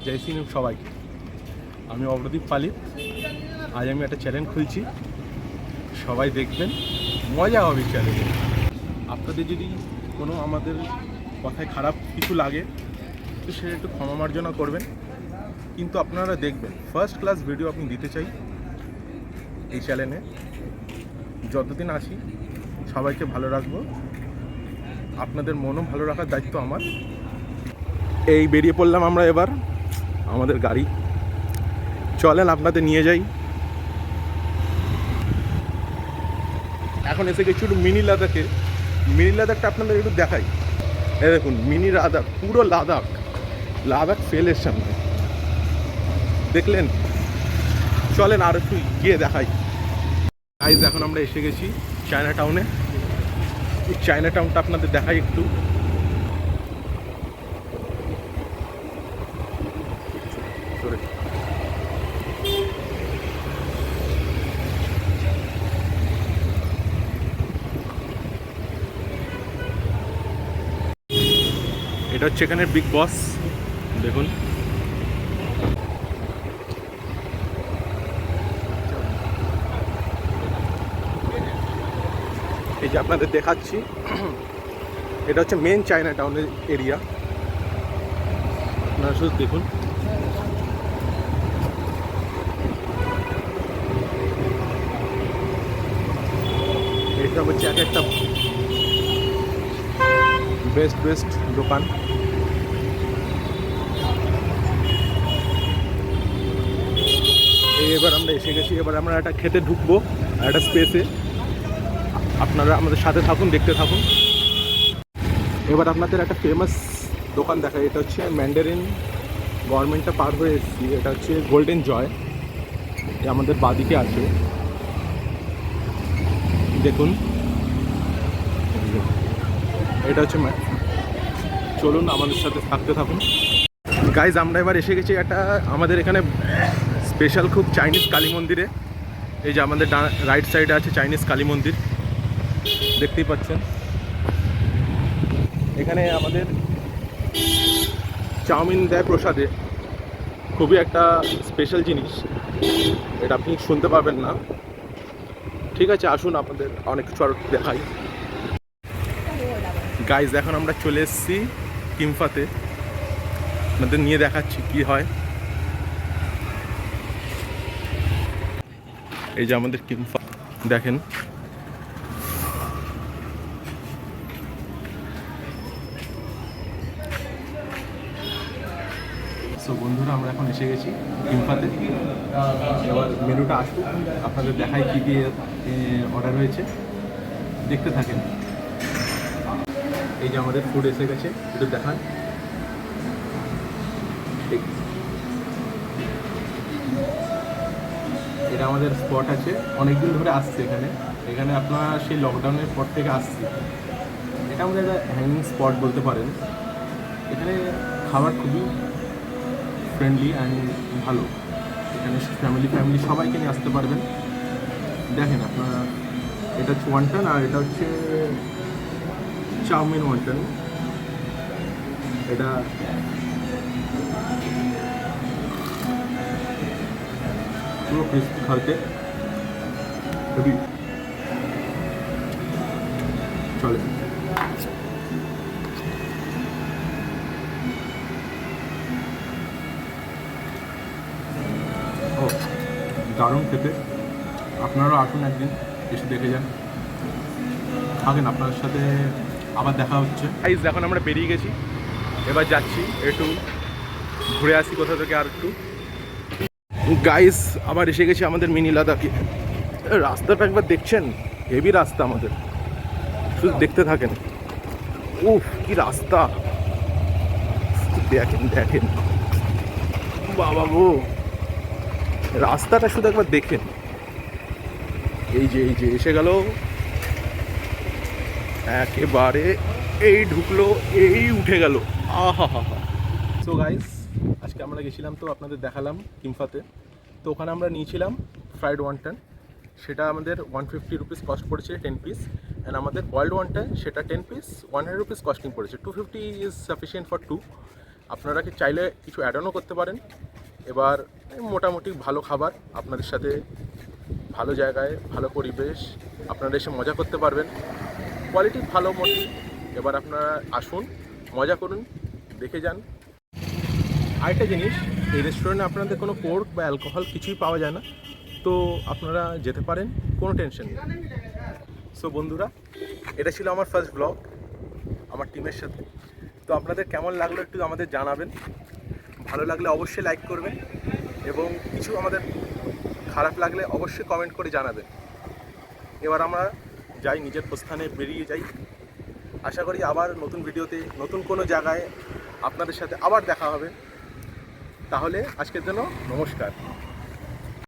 জয় শ্রী সবাইকে। আমি অবরদীপ পালিত। আজ আমি একটা চ্যানেল খুলছি, সবাই দেখবেন, মজা হবে চ্যানেলে। আপনাদের যদি কোনো আমাদের কথায় খারাপ কিছু লাগে তো সেটা একটু ক্ষমা মার্জনা করবেন, কিন্তু আপনারা দেখবেন ফার্স্ট ক্লাস ভিডিও আপনি দিতে চাই এই চ্যানেলে। যতদিন আছি সবাইকে ভালো রাখবো, আপনাদের মনও ভালো রাখার দায়িত্ব আমার। এই বেরিয়ে পড়লাম আমরা এবার আমাদের গাড়ি, চলেন আপনাদের নিয়ে যাই। এখন এসে গেছি একটু মিনি লাদাখে। মিনি লাদাখটা আপনাদের একটু দেখাই। এই দেখুন মিনি লাদাখ, পুরো লাদাখ, লাদাখ ফেলের সামনে দেখলেন। চলেন আর একটু গিয়ে দেখাই। গাইজ এখন আমরা এসে গেছি চায়না টাউনে। এই চায়না টাউনটা আপনাদের দেখাই একটু। এটা হচ্ছে এখানের বিগ বস, দেখুন। এই যে আপনাদের দেখাচ্ছি, এটা হচ্ছে মেন চায়না টাউনের এরিয়া। আপনারা শুধু দেখুন। এটা হচ্ছে এক একটা বেস্ট দোকান। এবার আমরা এসে গেছি, এবার আমরা একটা খেতে ঢুকবো একটা স্পেসে। আপনারা আমাদের সাথে থাকুন, দেখতে থাকুন। এবার আপনাদের একটা ফেমাস দোকান দেখা, এটা হচ্ছে ম্যান্ডারিন গভর্নমেন্টটা পার হয়ে এসেছি। এটা হচ্ছে গোল্ডেন জয়, আমাদের বাদিকে আছে, দেখুন। এটা হচ্ছে, চলুন আমাদের সাথে থাকতে থাকুন। গাইজ আমরা এবার এসে গেছি একটা আমাদের এখানে স্পেশাল খুব চাইনিজ কালী মন্দিরে। এই যে আমাদের রাইট সাইডে আছে চাইনিজ কালী মন্দির, দেখতেই পাচ্ছেন। এখানে আমাদের চাউমিন দেয় প্রসাদে, খুবই একটা স্পেশাল জিনিস, এটা আপনি শুনতে পাবেন না। ঠিক আছে, আসুন আপনাদের অনেক কিছু আর দেখাই। গাইজ এখন আমরা চলে এসেছি কিমফাতে, আপনাদের নিয়ে দেখাচ্ছি কি হয়। এই যে আমাদের কিমফা দেখেন। সো বন্ধুরা, আমরা এখন এসে গেছি কিমফাতে। এবার মেনুটা আসুক, আপনাদের দেখাই কী কী অর্ডার হয়েছে, দেখতে থাকেন। এই যে আমাদের ফুড এসে গেছে, একটু দেখান। এটা আমাদের স্পট আছে, অনেকদিন ধরে আসছে এখানে। এখানে আপনারা সেই লকডাউনের পর থেকে আসছে। এটা আমাদের একটা হ্যাঙ্গিং স্পট বলতে পারেন। এখানে খাবার খুবই ফ্রেন্ডলি অ্যান্ড ভালো। এখানে ফ্যামিলি সবাইকে নিয়ে আসতে পারবেন। দেখেন আপনারা, এটা হচ্ছে ওয়ান্টন আর এটা হচ্ছে চাউমিন ওয়ান্টন। এটা পুরো ক্রিস্পি খাতে হেভি। চলে ও দারুণ খেতে। আপনারাও আসুন একদিন, এসে দেখে যান, থাকেন। আপনার সাথে আবার দেখা হচ্ছে। গাইজ এখন আমরা বেরিয়ে গেছি, এবার যাচ্ছি একটু ঘুরে আসি কোথা থেকে আর একটু। গাইজ আবার এসে গেছি আমাদের মিনি লাদাখে। রাস্তাটা একবার দেখছেন, হেভি রাস্তা আমাদের, শুধু দেখতে থাকেন। উফ কি রাস্তা, দেখেন বাবা গো, রাস্তাটা শুধু একবার দেখেন। এই যে এসে গেল একেবারে, এই ঢুকলো, এই উঠে গেল, আহা হা হা। সো গাইস, আজকে আমরা গেছিলাম, তো আপনাদের দেখালাম কিমফাতে। তো ওখানে আমরা নিয়েছিলাম ফ্রাইড ওয়ান্টন, সেটা আমাদের 150 রুপিস কস্ট পড়েছে 10 পিস। অ্যান্ড আমাদের বয়েলড ওয়ান্টন, সেটা 10 পিস 100 রুপিস কস্টিং পড়েছে। 250 ইজ সাফিসিয়েন্ট ফর 2। আপনারা কি চাইলে কিছু অ্যাড অনও করতে পারেন। এবার মোটামুটি ভালো খাবার আপনাদের সাথে, ভালো জায়গায়, ভালো পরিবেশ, আপনারা এসে মজা করতে পারবেন, কোয়ালিটি ভালো মোটি। এবার আপনারা আসুন, মজা করুন, দেখে যান। আরেকটা জিনিস, এই রেস্টুরেন্টে আপনাদের কোনো কোক বা অ্যালকোহল কিছুই পাওয়া যায় না, তো আপনারা যেতে পারেন, কোনো টেনশন নেই। সো বন্ধুরা, এটা ছিল আমার ফার্স্ট ব্লগ আমার টিমের সাথে। তো আপনাদের কেমন লাগলো একটু আমাদের জানাবেন। ভালো লাগলে অবশ্যই লাইক করবেন, এবং কিছু আমাদের খারাপ লাগলে অবশ্যই কমেন্ট করে জানাবেন। এবার আমরা যাই, নিজের প্রস্থানে বেরিয়ে যাই। আশা করি আবার নতুন ভিডিওতে নতুন কোনো জায়গায় আপনাদের সাথে আবার দেখা হবে। তাহলে আজকের জন্য নমস্কার।